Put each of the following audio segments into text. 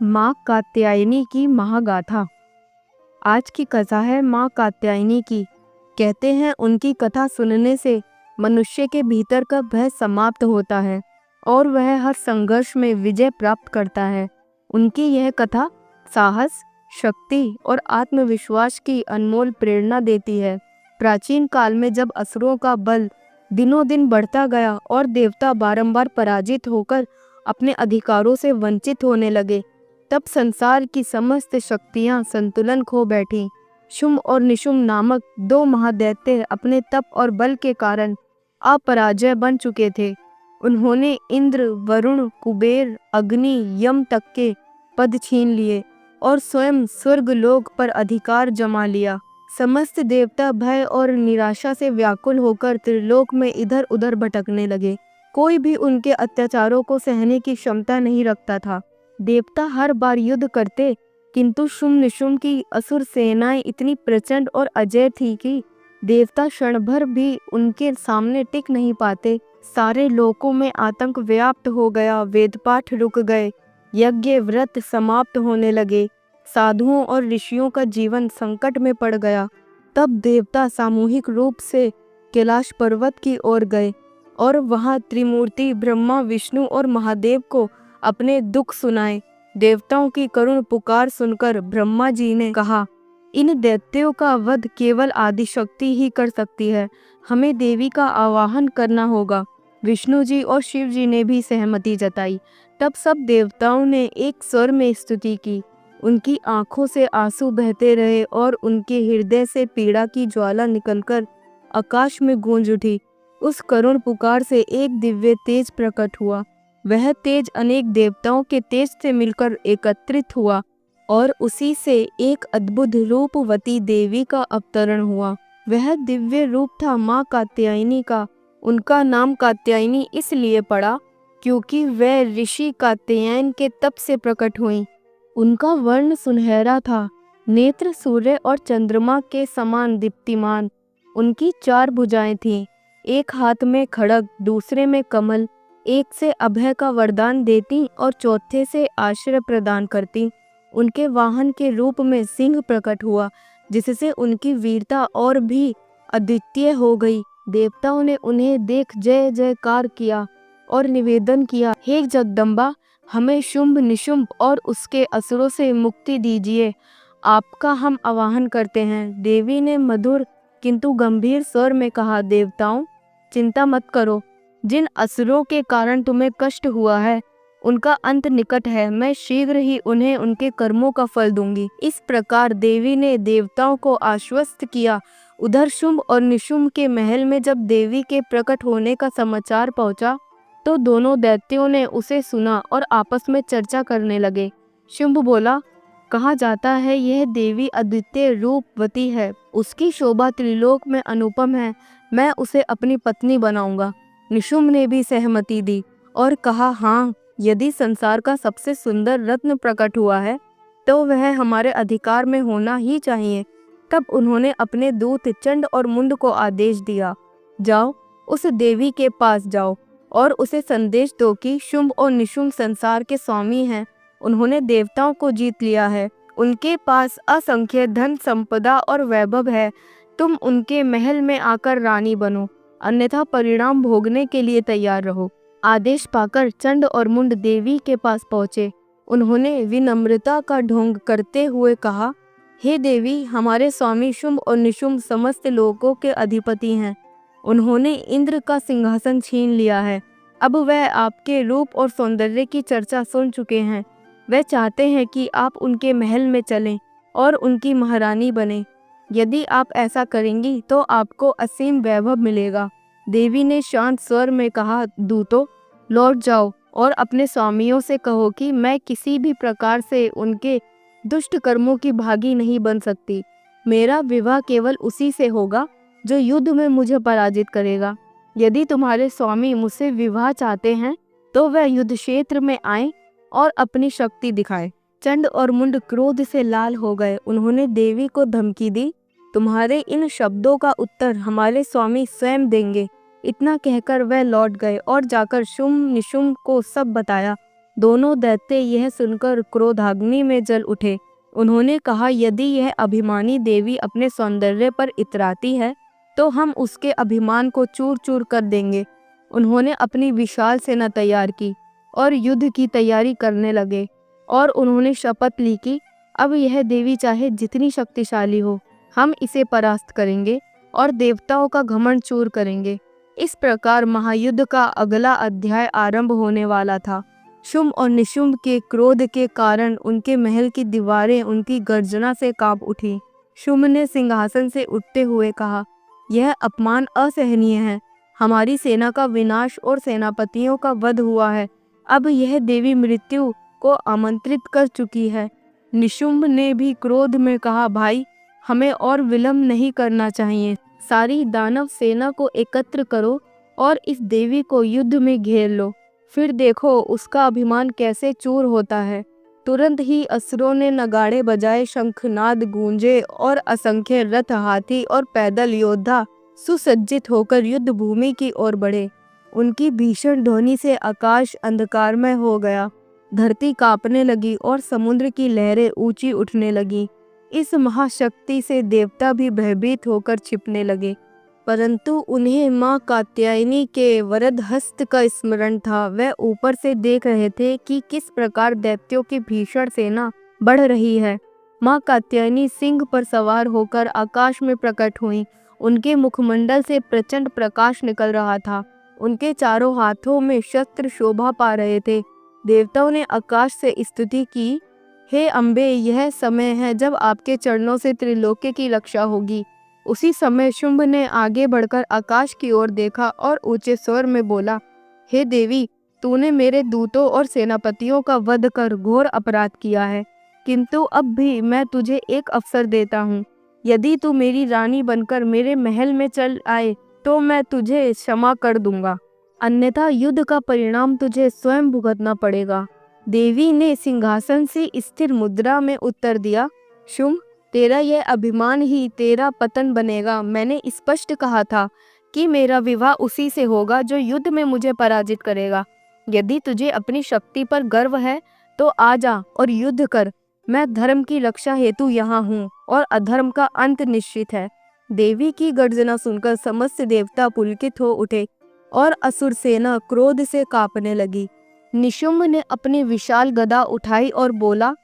माँ कात्यायनी की महागाथा। आज की कथा है माँ कात्यायनी की। कहते हैं उनकी कथा सुनने से मनुष्य के भीतर का भय समाप्त होता है और वह हर संघर्ष में विजय प्राप्त करता है। उनकी यह कथा साहस, शक्ति और आत्मविश्वास की अनमोल प्रेरणा देती है। प्राचीन काल में जब असुरों का बल दिनों दिन बढ़ता गया और देवता बारंबार पराजित होकर अपने अधिकारों से वंचित होने लगे, तब संसार की समस्त शक्तियां संतुलन खो बैठीं। शुंभ और निशुंभ नामक दो महादैत्य अपने तप और बल के कारण अपराजय बन चुके थे। उन्होंने इंद्र, वरुण, कुबेर, अग्नि, यम तक के पद छीन लिए और स्वयं स्वर्गलोक पर अधिकार जमा लिया। समस्त देवता भय और निराशा से व्याकुल होकर त्रिलोक में इधर उधर भटकने लगे। कोई भी उनके अत्याचारों को सहने की क्षमता नहीं रखता था। देवता हर बार युद्ध करते, किंतु शुंभ निशुंभ की असुर सेनाएं इतनी प्रचंड और अजेय थी कि देवता क्षण भर भी उनके सामने टिक नहीं पाते। सारे लोकों में आतंक व्याप्त हो गया। वेदपाठ रुक गए, यज्ञ व्रत समाप्त होने लगे, साधुओं और ऋषियों का जीवन संकट में पड़ गया। तब देवता सामूहिक रूप से कैलाश पर्वत की ओर गए और वहां त्रिमूर्ति ब्रह्मा, विष्णु और महादेव को अपने दुख सुनाए। देवताओं की करुण पुकार सुनकर ब्रह्मा जी ने कहा, इन दैत्यों का वध केवल आदिशक्ति ही कर सकती है, हमें देवी का आवाहन करना होगा। विष्णु जी और शिव जी ने भी सहमति जताई। तब सब देवताओं ने एक स्वर में स्तुति की। उनकी आंखों से आंसू बहते रहे और उनके हृदय से पीड़ा की ज्वाला निकलकर आकाश में गूंज उठी। उस करुण पुकार से एक दिव्य तेज प्रकट हुआ। वह तेज अनेक देवताओं के तेज से मिलकर एकत्रित हुआ और उसी से एक अद्भुत रूपवती देवी का अवतरण हुआ। वह दिव्य रूप था माँ कात्यायनी का। उनका नाम कात्यायनी इसलिए पड़ा क्योंकि वह ऋषि कात्यायन के तप से प्रकट हुई। उनका वर्ण सुनहरा था, नेत्र सूर्य और चंद्रमा के समान दीप्तिमान। उनकी 4 भुजाएं थीं, एक हाथ में खड्ग, दूसरे में कमल, एक से अभय का वरदान देती और चौथे से आश्रय प्रदान करती। उनके वाहन के रूप में सिंह प्रकट हुआ, जिससे उनकी वीरता और भी अद्वितीय हो गई। देवताओं ने उन्हें देख जय जयकार किया और निवेदन किया, हे जगदम्बा, हमें शुंभ निशुंभ और उसके असुरों से मुक्ति दीजिए, आपका हम आवाहन करते हैं। देवी ने मधुर किंतु गंभीर स्वर में कहा, देवताओं, चिंता मत करो। जिन असुरों के कारण तुम्हें कष्ट हुआ है, उनका अंत निकट है। मैं शीघ्र ही उन्हें उनके कर्मों का फल दूंगी। इस प्रकार देवी ने देवताओं को आश्वस्त किया। उधर शुंभ और निशुंभ के महल में जब देवी के प्रकट होने का समाचार पहुंचा, तो दोनों दैत्यों ने उसे सुना और आपस में चर्चा करने लगे। शुंभ बोला, कहा जाता है यह देवी अद्वितीय रूपवती है, उसकी शोभा त्रिलोक में अनुपम है, मैं उसे अपनी पत्नी बनाऊंगा। निशुंभ ने भी सहमति दी और कहा, हाँ, यदि संसार का सबसे सुंदर रत्न प्रकट हुआ है तो वह हमारे अधिकार में होना ही चाहिए। तब उन्होंने अपने दूत चंड और मुंड को आदेश दिया, जाओ, उस देवी के पास जाओ और उसे संदेश दो कि शुंभ और निशुंभ संसार के स्वामी हैं। उन्होंने देवताओं को जीत लिया है, उनके पास असंख्य धन संपदा और वैभव है। तुम उनके महल में आकर रानी बनो, अन्यथा परिणाम भोगने के लिए तैयार रहो। आदेश पाकर चंड और मुंड देवी के पास पहुंचे। उन्होंने विनम्रता का ढोंग करते हुए कहा, हे देवी, हमारे स्वामी शुंभ और निशुंभ समस्त लोकों के अधिपति हैं। उन्होंने इंद्र का सिंहासन छीन लिया है। अब वह आपके रूप और सौंदर्य की चर्चा सुन चुके हैं। वह चाहते हैं कि आप उनके महल में चलें और उनकी महारानी बने। यदि आप ऐसा करेंगी तो आपको असीम वैभव मिलेगा। देवी ने शांत स्वर में कहा, दूतों, लौट जाओ और अपने स्वामियों से कहो कि मैं किसी भी प्रकार से उनके दुष्ट कर्मों की भागी नहीं बन सकती। मेरा विवाह केवल उसी से होगा जो युद्ध में मुझे पराजित करेगा। यदि तुम्हारे स्वामी मुझसे विवाह चाहते हैं तो वह युद्ध क्षेत्र में आए और अपनी शक्ति दिखाए। चंड और मुंड क्रोध से लाल हो गए। उन्होंने देवी को धमकी दी, तुम्हारे इन शब्दों का उत्तर हमारे स्वामी स्वयं देंगे। इतना कहकर वह लौट गए और जाकर शुंभ निशुंभ को सब बताया। दोनों दैत्य यह सुनकर क्रोधाग्नि में जल उठे। उन्होंने कहा, यदि यह अभिमानी देवी अपने सौंदर्य पर इतराती है तो हम उसके अभिमान को चूर चूर कर देंगे। उन्होंने अपनी विशाल सेना तैयार की और युद्ध की तैयारी करने लगे और उन्होंने शपथ ली कि अब यह देवी चाहे जितनी शक्तिशाली हो, हम इसे परास्त करेंगे और देवताओं का घमंड चूर करेंगे। इस प्रकार महायुद्ध का अगला अध्याय आरंभ होने वाला था। शुंभ और निशुंभ के क्रोध के कारण उनके महल की दीवारें उनकी गर्जना से कांप उठी। शुंभ ने सिंहासन से उठते हुए कहा, यह अपमान असहनीय है। हमारी सेना का विनाश और सेनापतियों का वध हुआ है। अब यह देवी मृत्यु को आमंत्रित कर चुकी है। निशुंभ ने भी क्रोध में कहा, भाई, हमें और विलंब नहीं करना चाहिए। सारी दानव सेना को एकत्र करो और इस देवी को युद्ध में घेर लो, फिर देखो उसका अभिमान कैसे चूर होता है। तुरंत ही असुरों ने नगाड़े बजाए, शंखनाद गूंजे और असंख्य रथ, हाथी और पैदल योद्धा सुसज्जित होकर युद्ध भूमि की ओर बढ़े। उनकी भीषण ध्वनि से आकाश अंधकारमय हो गया, धरती कांपने लगी और समुद्र की लहरें ऊंची उठने लगी। इस महाशक्ति से देवता भी भयभीत होकर छिपने लगे, परंतु उन्हें मां कात्यायनी के वरद हस्त का स्मरण था। वह ऊपर से देख रहे थे कि किस प्रकार दैत्यों की भीषण सेना बढ़ रही है। मां कात्यायनी सिंह पर सवार होकर आकाश में प्रकट हुई। उनके मुखमंडल से प्रचंड प्रकाश निकल रहा था। उनके चारों हाथों में शस्त्र शोभा पा रहे थे। देवताओं ने आकाश से स्तुति की, हे अम्बे, यह समय है जब आपके चरणों से त्रिलोक्य की रक्षा होगी। उसी समय शुंभ ने आगे बढ़कर आकाश की ओर देखा और ऊंचे स्वर में बोला, हे देवी, तूने मेरे दूतों और सेनापतियों का वध कर घोर अपराध किया है, किंतु अब भी मैं तुझे एक अवसर देता हूँ। यदि तू मेरी रानी बनकर मेरे महल में चल आए तो मैं तुझे क्षमा कर दूंगा, अन्यथा युद्ध का परिणाम तुझे स्वयं भुगतना पड़ेगा। देवी ने सिंहासन से स्थिर मुद्रा में उत्तर दिया, शुंभ, तेरा यह अभिमान ही तेरा पतन बनेगा। मैंने स्पष्ट कहा था कि मेरा विवाह उसी से होगा जो युद्ध में मुझे पराजित करेगा। यदि तुझे अपनी शक्ति पर गर्व है तो आ जा और युद्ध कर। मैं धर्म की रक्षा हेतु यहाँ हूँ और अधर्म का अंत निश्चित है। देवी की गर्जना सुनकर समस्त देवता पुलकित हो उठे और असुर सेना क्रोध से कांपने लगी। निशुंभ ने अपनी विशाल गदा उठाई और बोला,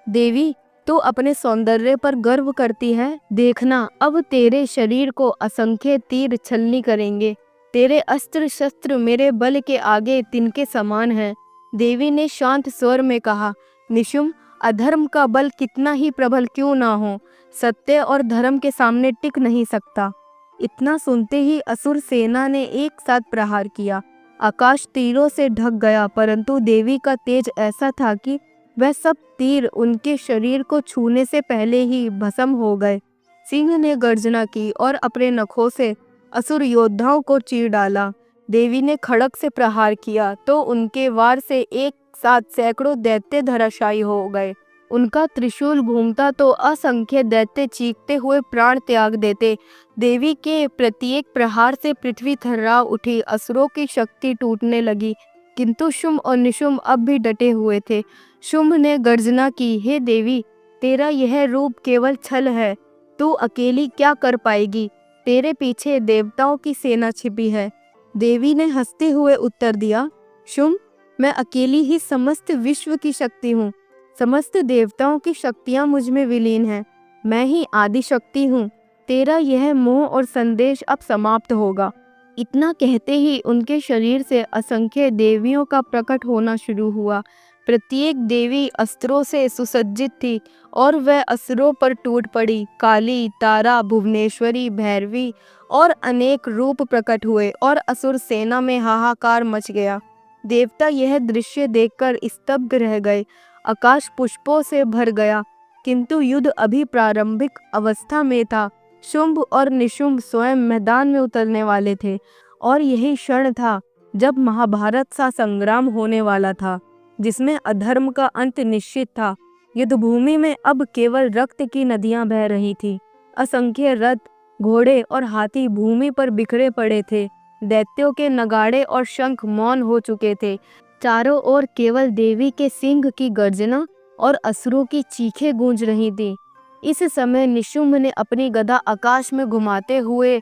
देवी, तू अपने सौंदर्य पर गर्व करती है। देखना, अब तेरे शरीर को असंख्य तीर छलनी करेंगे। तेरे अस्त्र शस्त्र मेरे बल के आगे तिनके समान हैं। देवी ने शांत स्वर में कहा, निशुंभ, अधर्म का बल कितना ही प्रबल क्यों ना हो, सत्य और धर्म के सामने टिक नहीं सकता। इतना सुनते ही असुर सेना ने एक साथ प्रहार किया। आकाश तीरों से ढक गया, परंतु देवी का तेज ऐसा था कि वह सब तीर उनके शरीर को छूने से पहले ही भस्म हो गए। सिंह ने गर्जना की और अपने नखों से असुर योद्धाओं को चीर डाला। देवी ने खड़ग से प्रहार किया तो उनके वार से एक साथ सैकड़ों दैत्य धराशायी हो गए। उनका त्रिशूल घूमता तो असंख्य दैत्य चीखते हुए प्राण त्याग देते। देवी के प्रत्येक प्रहार से पृथ्वी थर्रा उठी, असुरों की शक्ति टूटने लगी, किंतु शुंभ और निशुंभ अब भी डटे हुए थे। शुंभ ने गर्जना की, हे देवी, तेरा यह रूप केवल छल है। तू अकेली क्या कर पाएगी? तेरे पीछे देवताओं की सेना छिपी है। देवी ने हंसते हुए उत्तर दिया, शुंभ, मैं अकेली ही समस्त विश्व की शक्ति हूँ। समस्त देवताओं की शक्तियाँ मुझ में विलीन हैं। मैं ही आदि शक्ति हूँ। तेरा यह मोह और संदेश अब समाप्त होगा। इतना कहते ही उनके शरीर से असंख्य देवियों का प्रकट होना शुरू हुआ। प्रत्येक देवी अस्त्रों से सुसज्जित थी और वह असुरों पर टूट पड़ी। काली, तारा, भुवनेश्वरी, भैरवी और अनेक रूप प्रकट हुए और असुर सेना में हाहाकार मच गया। देवता यह दृश्य देखकर स्तब्ध रह गए। आकाश पुष्पों से भर गया, किंतु युद्ध अभी प्रारंभिक अवस्था में था। शुंभ और निशुंभ स्वयं मैदान में उतरने वाले थे और यही क्षण था जब महाभारत सा संग्राम होने वाला था, जिसमें अधर्म का अंत निश्चित था। युद्ध भूमि में अब केवल रक्त की नदियां बह रही थी। असंख्य रथ, घोड़े और हाथी भूमि पर बिखरे पड़े थे। दैत्यों के नगाड़े और शंख मौन हो चुके थे। चारों ओर केवल देवी के सिंह की गर्जना और असुरों की चीखें गूंज रही थी। इस समय निशुंभ ने अपनी गदा आकाश में घुमाते हुए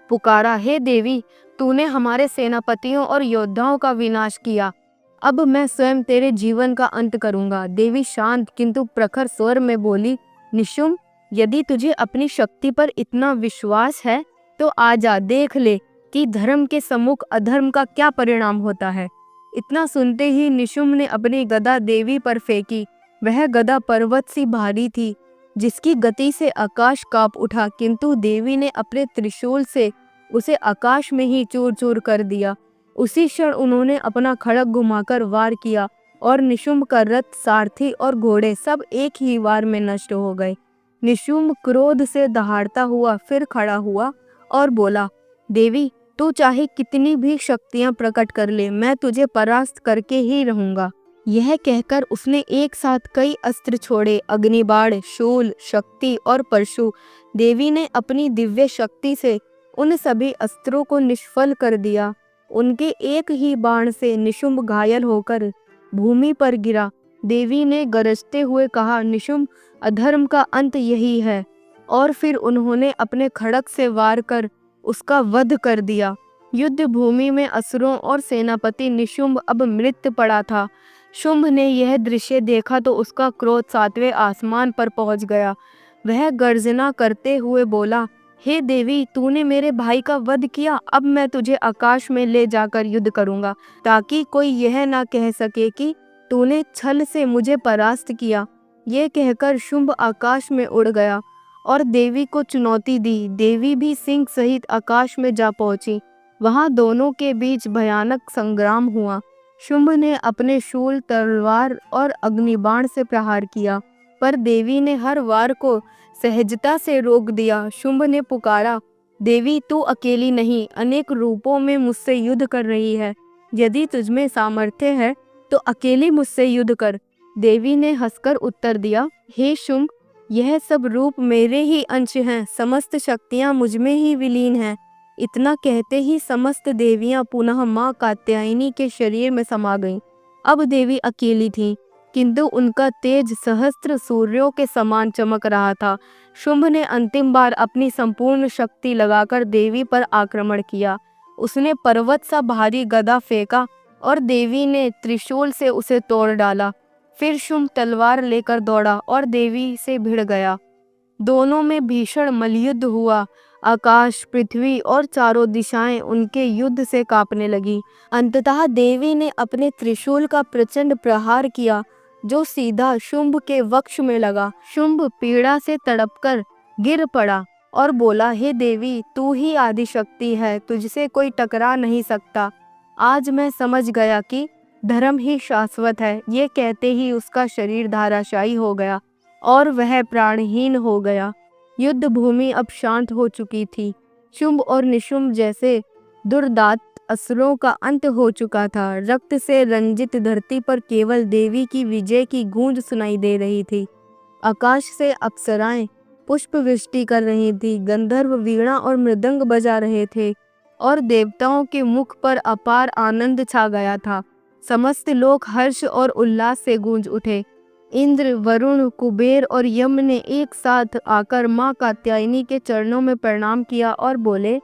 पुकारा, हे देवी, तूने हमारे सेनापतियों और योद्धाओं का विनाश किया। अब मैं स्वयं तेरे जीवन का अंत करूंगा। देवी शांत किंतु प्रखर स्वर में बोली, निशुंभ, यदि तुझे अपनी शक्ति पर इतना विश्वास है तो आजा, देख ले कि धर्म के सम्मुख अधर्म का क्या परिणाम होता है। इतना सुनते ही निशुंभ ने अपनी गदा देवी पर फेंकी। वह गदा पर्वत सी भारी थी, जिसकी गति से आकाश कांप उठा, किंतु देवी ने अपने त्रिशूल से उसे आकाश में ही चूर चूर कर दिया। उसी क्षण उन्होंने अपना खड्ग घुमाकर वार किया और निशुंभ का रथ, सारथी और घोड़े सब एक ही वार में नष्ट हो गए। निशुंभ क्रोध से दहाड़ता हुआ फिर खड़ा हुआ और बोला, देवी, तू चाहे कितनी भी शक्तियां प्रकट कर ले, मैं तुझे परास्त करके ही रहूंगा। यह कहकर उसने एक साथ कई अस्त्र छोड़े, अग्निबाण, शूल, शक्ति और परशु। देवी ने अपनी दिव्य शक्ति से उन सभी अस्त्रों को निष्फल कर दिया। उनके एक ही बाण से निशुंभ घायल होकर भूमि पर गिरा। देवी ने गरजते हुए कहा, निशुंभ, अधर्म का अंत यही है। और फिर उन्होंने अपने खड्ग से वार कर उसका वध कर दिया। युद्ध भूमि में असुरों और सेनापति निशुंभ अब मृत पड़ा था। शुंभ ने यह दृश्य देखा तो उसका क्रोध 7वें आसमान पर पहुंच गया। वह गर्जना करते हुए बोला, हे देवी, तूने मेरे भाई का वध किया। अब मैं तुझे आकाश में ले जाकर युद्ध करूंगा, ताकि कोई यह ना कह सके कि तूने छल से मुझे परास्त किया। ये कहकर शुंभ आकाश में उड़ गया और देवी को चुनौती दी। देवी भी सिंह सहित आकाश में जा पहुंची। वहां दोनों के बीच भयानक संग्राम हुआ। शुंभ ने अपने शूल, तलवार और अग्निबाण से प्रहार किया, पर देवी ने हर वार को सहजता से रोक दिया। शुंभ ने पुकारा, देवी, तू अकेली नहीं, अनेक रूपों में मुझसे युद्ध कर रही है। यदि तुझमें सामर्थ्य है तो अकेली मुझसे युद्ध कर। देवी ने हंसकर उत्तर दिया, हे शुंभ, यह सब रूप मेरे ही अंश हैं, समस्त शक्तियां मुझमें ही विलीन हैं। इतना कहते ही समस्त देवियां पुनः मां कात्यायनी के शरीर में समा गईं। अब देवी अकेली थीं, किंतु उनका तेज सहस्त्र सूर्यों के समान चमक रहा था। शुंभ ने अंतिम बार अपनी संपूर्ण शक्ति लगाकर देवी पर आक्रमण किया। उसने पर्वत सा भारी गदा फेंका और देवी ने त्रिशूल से उसे तोड़ डाला। फिर शुंभ तलवार लेकर दौड़ा और देवी से भिड़ गया। दोनों में भीषण मल्लयुद्ध हुआ। आकाश, पृथ्वी और चारों दिशाएं उनके युद्ध से कांपने लगी। अंततः देवी ने अपने त्रिशूल का प्रचंड प्रहार किया, जो सीधा शुंभ के वक्ष में लगा। शुंभ पीड़ा से तड़पकर गिर पड़ा और बोला, हे देवी, तू ही आदिशक्ति है, तुझसे कोई टकरा नहीं सकता। आज मैं समझ गया कि धर्म ही शाश्वत है। ये कहते ही उसका शरीर धाराशायी हो गया और वह प्राणहीन हो गया। युद्ध भूमि अब शांत हो चुकी थी। शुंभ और निशुंभ जैसे दुर्दांत असुरों का अंत हो चुका था। रक्त से रंजित धरती पर केवल देवी की विजय की गूंज सुनाई दे रही थी। आकाश से अप्सराएं पुष्प वृष्टि कर रही थी, गंधर्व वीणा और मृदंग बजा रहे थे और देवताओं के मुख पर अपार आनंद छा गया था। समस्त लोग हर्ष और उल्लास से गूंज उठे। इंद्र, वरुण, कुबेर और यम ने एक साथ आकर मां कात्यायनी के चरणों में प्रणाम किया और बोले,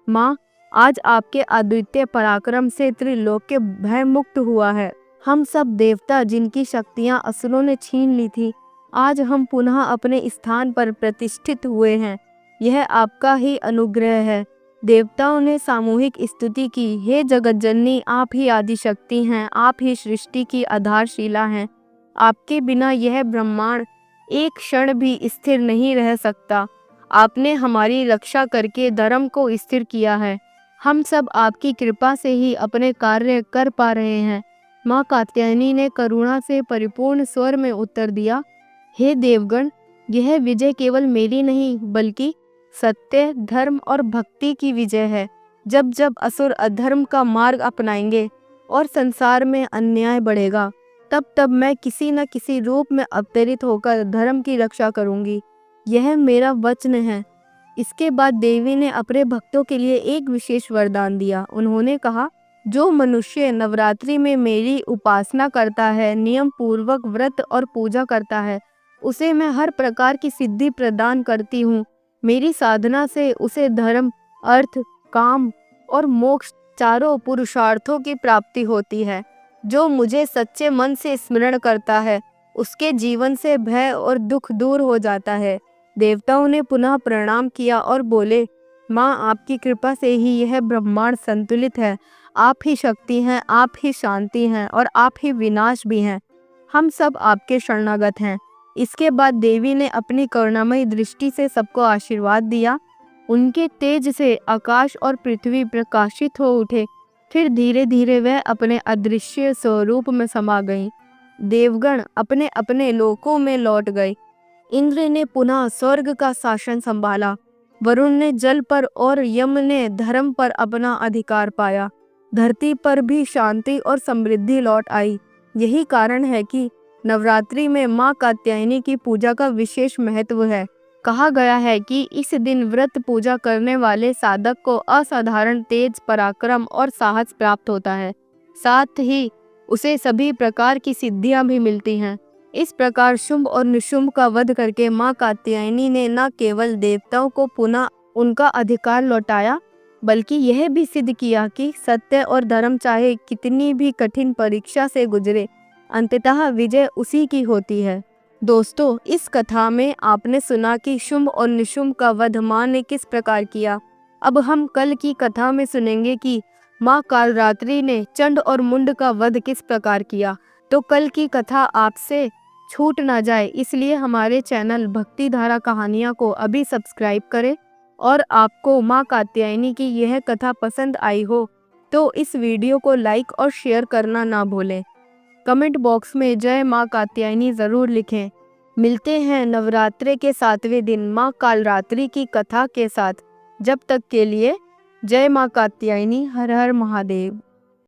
मां, आज आपके अद्वितीय पराक्रम से त्रिलोक्य भय मुक्त हुआ है। हम सब देवता, जिनकी शक्तियां असुरों ने छीन ली थी, आज हम पुनः अपने स्थान पर प्रतिष्ठित हुए हैं। यह आपका ही अनुग्रह है। देवताओं ने सामूहिक स्तुति की, हे जगतजननी, आप ही आदिशक्ति हैं, आप ही सृष्टि की आधारशिला हैं। आपके बिना यह ब्रह्मांड एक क्षण भी स्थिर नहीं रह सकता। आपने हमारी रक्षा करके धर्म को स्थिर किया है। हम सब आपकी कृपा से ही अपने कार्य कर पा रहे हैं। मां कात्यायनी ने करुणा से परिपूर्ण स्वर में उत्तर दिया, हे देवगण, यह विजय केवल मेरी नहीं बल्कि सत्य, धर्म और भक्ति की विजय है। जब जब असुर अधर्म का मार्ग अपनाएंगे और संसार में अन्याय बढ़ेगा, तब तब मैं किसी न किसी रूप में अवतरित होकर धर्म की रक्षा करूंगी। यह मेरा वचन है। इसके बाद देवी ने अपने भक्तों के लिए एक विशेष वरदान दिया। उन्होंने कहा, जो मनुष्य नवरात्रि में मेरी उपासना करता है, नियम पूर्वक व्रत और पूजा करता है, उसे मैं हर प्रकार की सिद्धि प्रदान करती हूँ। मेरी साधना से उसे धर्म, अर्थ, काम और मोक्ष चारों पुरुषार्थों की प्राप्ति होती है। जो मुझे सच्चे मन से स्मरण करता है, उसके जीवन से भय और दुख दूर हो जाता है। देवताओं ने पुनः प्रणाम किया और बोले, माँ, आपकी कृपा से ही यह ब्रह्मांड संतुलित है। आप ही शक्ति हैं, आप ही शांति हैं और आप ही विनाश भी हैं। हम सब आपके शरणागत हैं। इसके बाद देवी ने अपनी करुणामयी दृष्टि से सबको आशीर्वाद दिया। उनके तेज से आकाश और पृथ्वी प्रकाशित हो उठे। फिर धीरे धीरे वह अपने अदृश्य स्वरूप में समा गईं। देवगण अपने अपने लोकों में लौट गए। इंद्र ने पुनः स्वर्ग का शासन संभाला। वरुण ने जल पर और यम ने धर्म पर अपना अधिकार पाया। धरती पर भी शांति और समृद्धि लौट आई। यही कारण है कि नवरात्रि में माँ कात्यायनी की पूजा का विशेष महत्व है। कहा गया है कि इस दिन व्रत पूजा करने वाले साधक को असाधारण तेज, पराक्रम और साहस प्राप्त होता है। साथ ही उसे सभी प्रकार की सिद्धियां भी मिलती हैं। इस प्रकार शुंभ और निशुंभ का वध करके माँ कात्यायनी ने न केवल देवताओं को पुनः उनका अधिकार लौटाया, बल्कि यह भी सिद्ध किया कि सत्य और धर्म चाहे कितनी भी कठिन परीक्षा से गुजरे, अंततः विजय उसी की होती है। दोस्तों, इस कथा में आपने सुना कि शुंभ और निशुंभ का वध माँ ने किस प्रकार किया। अब हम कल की कथा में सुनेंगे कि माँ कालरात्रि ने चंड और मुंड का वध किस प्रकार किया। तो कल की कथा आपसे छूट ना जाए, इसलिए हमारे चैनल भक्ति धारा कहानियाँ को अभी सब्सक्राइब करें। और आपको माँ कात्यायनी की यह कथा पसंद आई हो तो इस वीडियो को लाइक और शेयर करना ना भूलें। कमेंट बॉक्स में जय माँ कात्यायनी ज़रूर लिखें। मिलते हैं नवरात्रि के 7वें दिन माँ कालरात्रि की कथा के साथ। जब तक के लिए जय माँ कात्यायनी। हर हर महादेव।